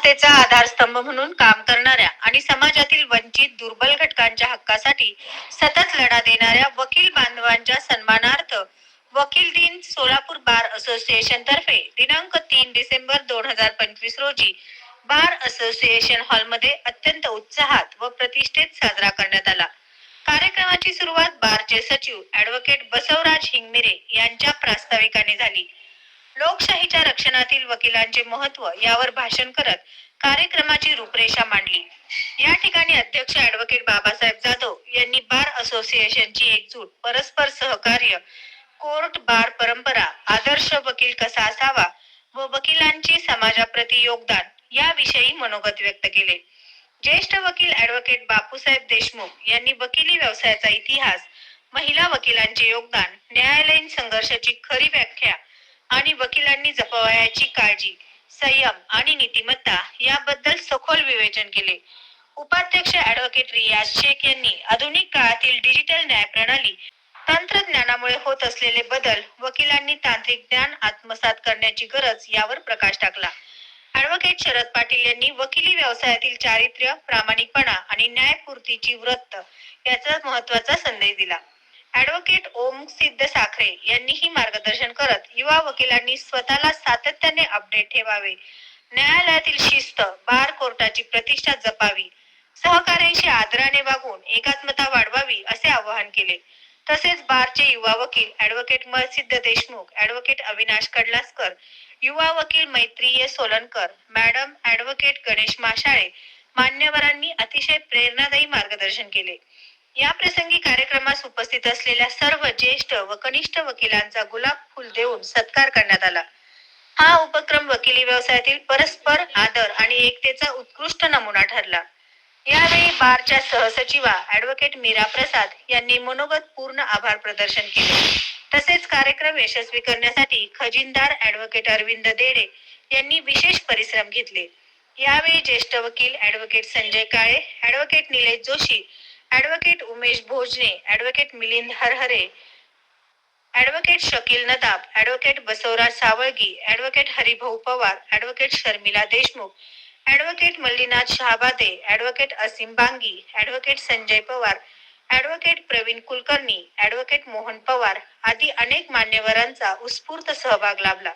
व्यवस्थेचा आधारस्तंभ म्हणून काम करणाऱ्या आणि समाजातील वंचित दुर्बल घटकांच्या हक्कासाठी सतत लढा देणाऱ्या वकील बांधवांच्या सन्मानार्थ वकील दिन सोलापूर बार असोसिएशन तर्फे दिनांक 3 डिसेंबर 2025 रोजी बार असोसिएशन हॉलमध्ये अत्यंत उत्साहात व प्रतिष्ठेत साजरा करण्यात आला. कार्यक्रमाची सुरुवात बारचे सचिव ॲडव्होकेट बसवराज हिंगमिरे यांच्या प्रास्ताविकाने झाली. लोकशाहीच्या रक्षणातील वकिलांचे महत्त्व यावर भाषण करत कार्यक्रमाची रूपरेषा मांडली. या ठिकाणी अध्यक्ष ॲडव्होकेट बाबासाहेब जाधव यांनी बार असोसिएशनची एकजूट, परस्पर सहकार्य, कोर्ट बार परंपरा, आदर्श वकील कसा असावा व वकिलांची समाजाप्रती योगदान याविषयी मनोगत व्यक्त केले. ज्येष्ठ वकील ॲडव्होकेट बापूसाहेब देशमुख यांनी वकिली व्यवसायाचा इतिहास, महिला वकिलांचे योगदान, न्यायालयीन संघर्षाची खरी व्याख्या आणि वकिलांनी जपावयाची काळजी, संयम आणि नीतिमत्ता याबद्दल सखोल विवेचन केले. उपाध्यक्ष ॲडव्होकेट रियाज शेख यांनी आधुनिक काळातील डिजिटल न्याय प्रणाली, तंत्रज्ञानामुळे होत असलेले बदल, वकिलांनी तांत्रिक ज्ञान आत्मसात करण्याची गरज यावर प्रकाश टाकला. ॲडव्होकेट शरद पाटील यांनी वकिली व्यवसायातील चारित्र्य, प्रामाणिकपणा आणि न्यायपूर्तीची वृत्त याचा महत्त्वाचा संदेश दिला. ॲडव्होकेट ओम सिद्ध साखरे यांनीही मार्गदर्शन करत युवा वकिलांनी स्वतःला सातत्याने अपडेट ठेवावे, न्यायालयातील शिस्त, बार कोर्टाची प्रतिष्ठा जपावी, सहकार्यांशी आदराने वागून एकात्मता वाढवावी असे आवाहन केले. तसेच बारचे युवा वकील ॲडव्होकेट महसिद्ध देशमुख, ॲडव्होकेट अविनाश कडलासकर, युवा वकील मैत्रीय सोलनकर, मॅडम ॲडव्होकेट गणेश माशाळे मान्यवरांनी अतिशय प्रेरणादायी मार्गदर्शन केले. या प्रसंगी कार्यक्रमास उपस्थित असलेल्या सर्व ज्येष्ठ व कनिष्ठ वकिलांचा गुलाब फुल देऊन सत्कार करण्यात आला. हा उपक्रम वकिली व्यवसायातील परस्पर आदर आणि एकतेचा उत्कृष्ट नमुना ठरला. यावेळी बारच्या सहसचिवा ॲडव्होकेट मीरा प्रसाद यांनी मनोगत पूर्ण आभार प्रदर्शन केले. तसेच कार्यक्रम यशस्वी करण्यासाठी खजिनदार ॲडव्होकेट अरविंद देडे यांनी विशेष परिश्रम घेतले. यावेळी ज्येष्ठ वकील advocate Sanjay Kale, advocate Nilesh Joshi, advocate Umesh Bhojane, advocate Milind Harhare, advocate Shakeel Nadab, advocate Basavaraj Savalgi, advocate Haribhau Pawar, advocate Sharmila Deshmukh, advocate Mallinath Shahabade, advocate Asim Bangi, advocate Sanjay Pawar, advocate Pravin Kulkarni, advocate Mohan Pawar आदी अनेक मान्यवरांचा उत्स्फूर्त सहभाग लाभला.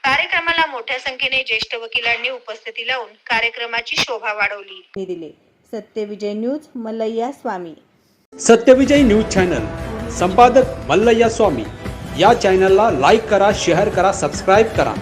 कार्यक्रमाला मोठ्या संख्येने ज्येष्ठ वकिलांनी उपस्थिती लावून कार्यक्रमाची शोभा वाढवली. दिले. सत्यविजय न्यूज, मल्लय्या स्वामी. सत्यविजय न्यूज चॅनल संपादक मल्लय्या स्वामी. या चॅनलला लाईक करा, शेअर करा, सबस्क्राईब करा.